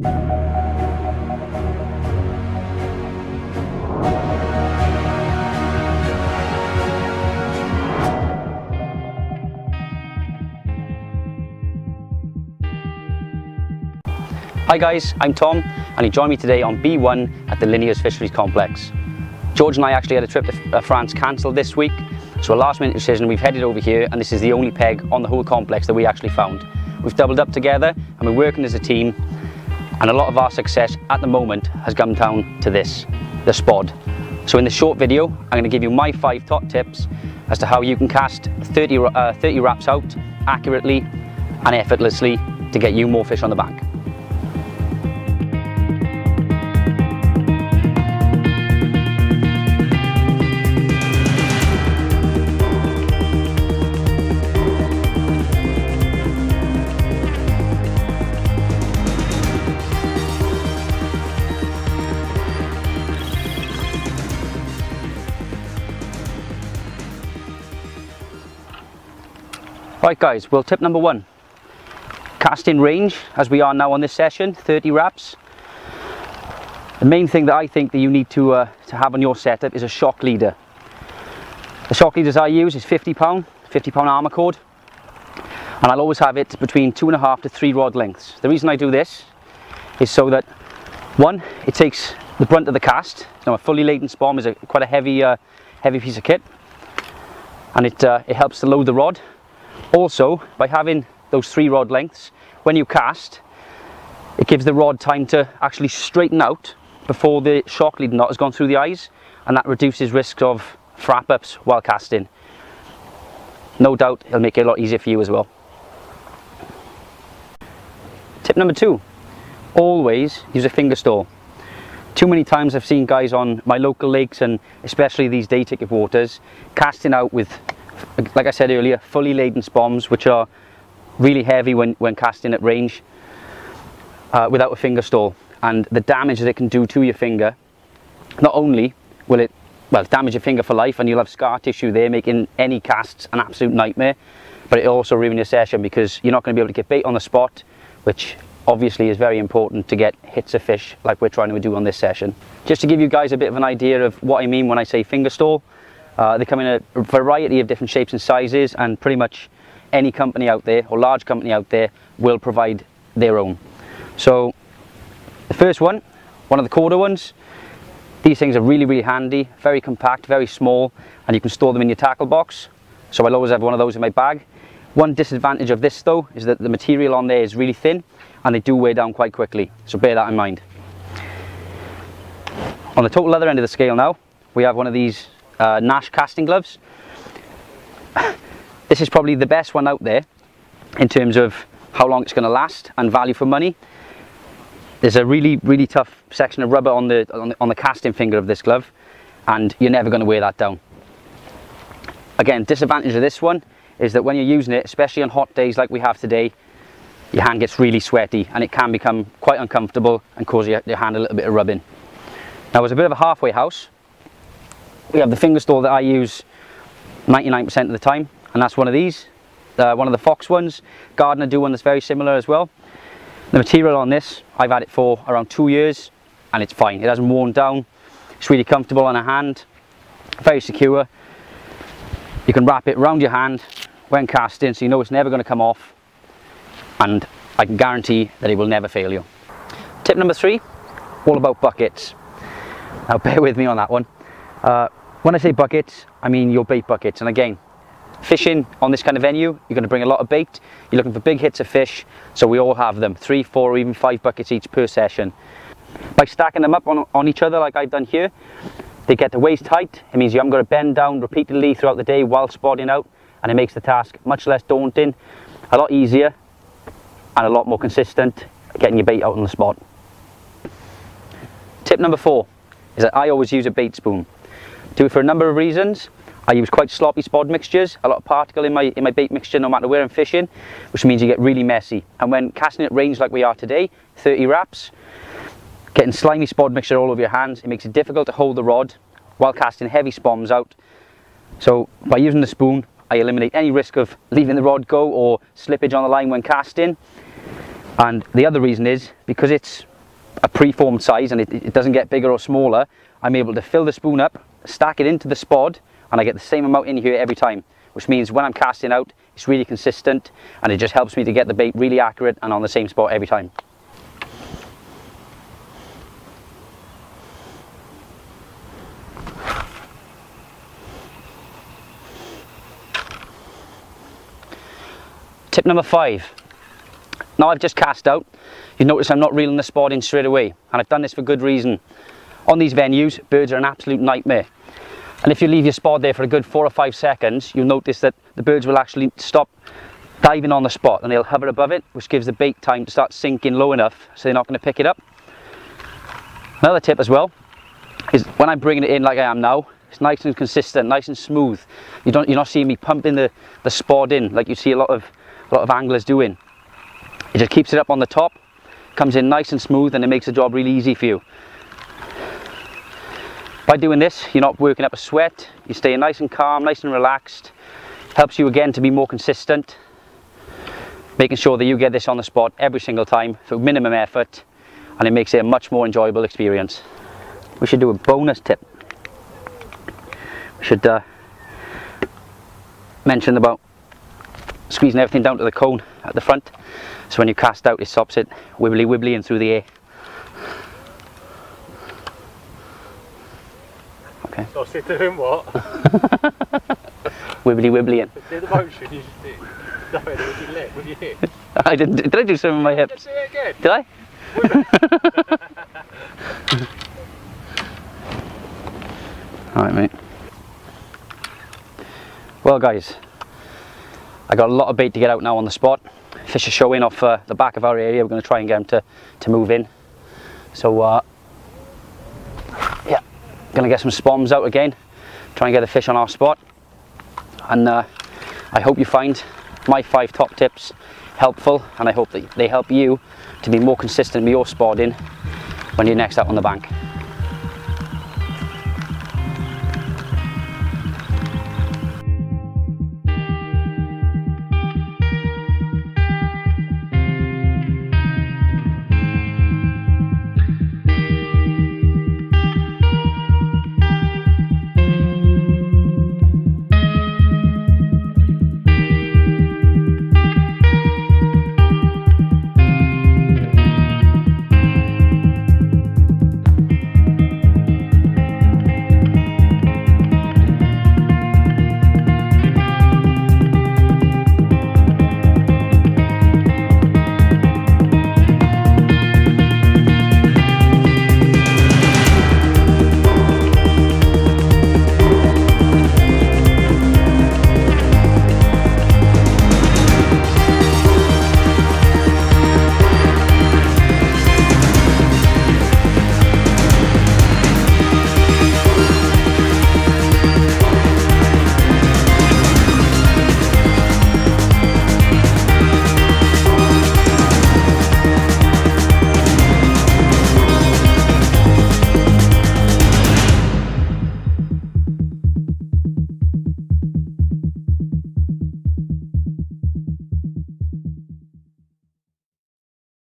Hi guys, I'm Tom and you join me today on B1 at the Linears Fisheries Complex. George and I actually had a trip to France cancelled this week, so a last minute decision, we've headed over here and this is the only peg on the whole complex that we actually found. We've doubled up together and we're working as a team, and a lot of our success at the moment has come down to this, the spod. So in this short video, I'm going to give you my 5 top tips as to how you can cast 30 wraps out accurately and effortlessly to get you more fish on the bank. Right guys, well, tip number 1, cast in range as we are now on this session, 30 wraps. The main thing that I think that you need to have on your setup is a shock leader. The shock leaders I use is 50 pound armour cord, and I'll always have it between 2.5 to 3 rod lengths. The reason I do this is so that, one, it takes the brunt of the cast. Now a fully laden spom is quite a heavy piece of kit, and it helps to load the rod. Also, by having those 3 rod lengths, when you cast, it gives the rod time to actually straighten out before the shock lead knot has gone through the eyes, and that reduces risk of frap ups while casting. No doubt it'll make it a lot easier for you as well. Tip number 2, always use a finger stall. Too many times I've seen guys on my local lakes, and especially these day ticket waters, casting out with, like I said earlier, fully laden spoms, which are really heavy when casting at range, without a finger stall, and the damage that it can do to your finger. Not only will it damage your finger for life, and you'll have scar tissue there, making any casts an absolute nightmare, but it also ruins your session because you're not going to be able to get bait on the spot, which obviously is very important to get hits of fish like we're trying to do on this session. Just to give you guys a bit of an idea of what I mean when I say finger stall, they come in a variety of different shapes and sizes, and pretty much any company out there, or large company out there, will provide their own. So the first one of the quarter ones, these things are really handy, very compact, very small, and you can store them in your tackle box. So I'll always have one of those in my bag. One disadvantage of this though is that the material on there is really thin and they do wear down quite quickly, so bear that in mind. On the total other end of the scale now, we have one of these Nash casting gloves. This is probably the best one out there in terms of how long it's going to last and value for money. There's a really tough section of rubber on the casting finger of this glove, and you're never going to wear that down. Again, disadvantage of this one is that when you're using it, especially on hot days like we have today, your hand gets really sweaty and it can become quite uncomfortable and cause your hand a little bit of rubbing. Now, as a bit of a halfway house, we have the finger stall that I use 99% of the time, and that's one of these, one of the Fox ones. Gardner do one that's very similar as well. The material on this, I've had it for around 2 years and it's fine. It hasn't worn down. It's really comfortable on a hand, very secure. You can wrap it around your hand when casting, so you know it's never going to come off, and I can guarantee that it will never fail you. Tip number 3, all about buckets. Now bear with me on that one. When I say buckets, I mean your bait buckets. And again, fishing on this kind of venue, you're going to bring a lot of bait. You're looking for big hits of fish, so we all have them, 3, 4 or even 5 buckets each per session. By stacking them up on each other like I've done here, they get to waist height. It means you haven't got to bend down repeatedly throughout the day while spodding out, and it makes the task much less daunting, a lot easier and a lot more consistent getting your bait out on the spot. Tip number 4 is that I always use a bait spoon. Do it for a number of reasons. I use quite sloppy spod mixtures, a lot of particle in my bait mixture no matter where I'm fishing, which means you get really messy. And when casting at range like we are today, 30 wraps, getting slimy spod mixture all over your hands, it makes it difficult to hold the rod while casting heavy spoms out. So by using the spoon, I eliminate any risk of leaving the rod go or slippage on the line when casting. And the other reason is because it's a preformed size and it doesn't get bigger or smaller, I'm able to fill the spoon up, stack it into the spod, and I get the same amount in here every time, which means when I'm casting out, it's really consistent, and it just helps me to get the bait really accurate and on the same spot every time. Tip number 5. Now I've just cast out, you notice I'm not reeling the spod in straight away, and I've done this for good reason. On these venues, birds are an absolute nightmare. And if you leave your spod there for a good 4 or 5 seconds, you'll notice that the birds will actually stop diving on the spot and they'll hover above it, which gives the bait time to start sinking low enough so they're not going to pick it up. Another tip as well is when I'm bringing it in like I am now, it's nice and consistent, nice and smooth. You're not seeing me pumping the spod in like you see a lot of anglers doing. It just keeps it up on the top, comes in nice and smooth, and it makes the job really easy for you. By doing this, you're not working up a sweat, you're staying nice and calm, nice and relaxed. Helps you again to be more consistent, making sure that you get this on the spot every single time for minimum effort, and it makes it a much more enjoyable experience. We should do a bonus tip. We should mention about squeezing everything down to the cone at the front, so when you cast out it stops it wibbly through the air. Okay. So sit doing what? wibbly. Do the motion you just did. No, with your lip, with your hip. I didn't. Did I do something with my hips? Let's see it again. Did I? Alright, mate. Well guys, I got a lot of bait to get out now on the spot. Fish are showing off the back of our area. We're going to try and get them to move in. So yeah, going to get some spoms out again, try and get the fish on our spot. And I hope you find my 5 top tips helpful, and I hope that they help you to be more consistent with your spodding when you're next out on the bank.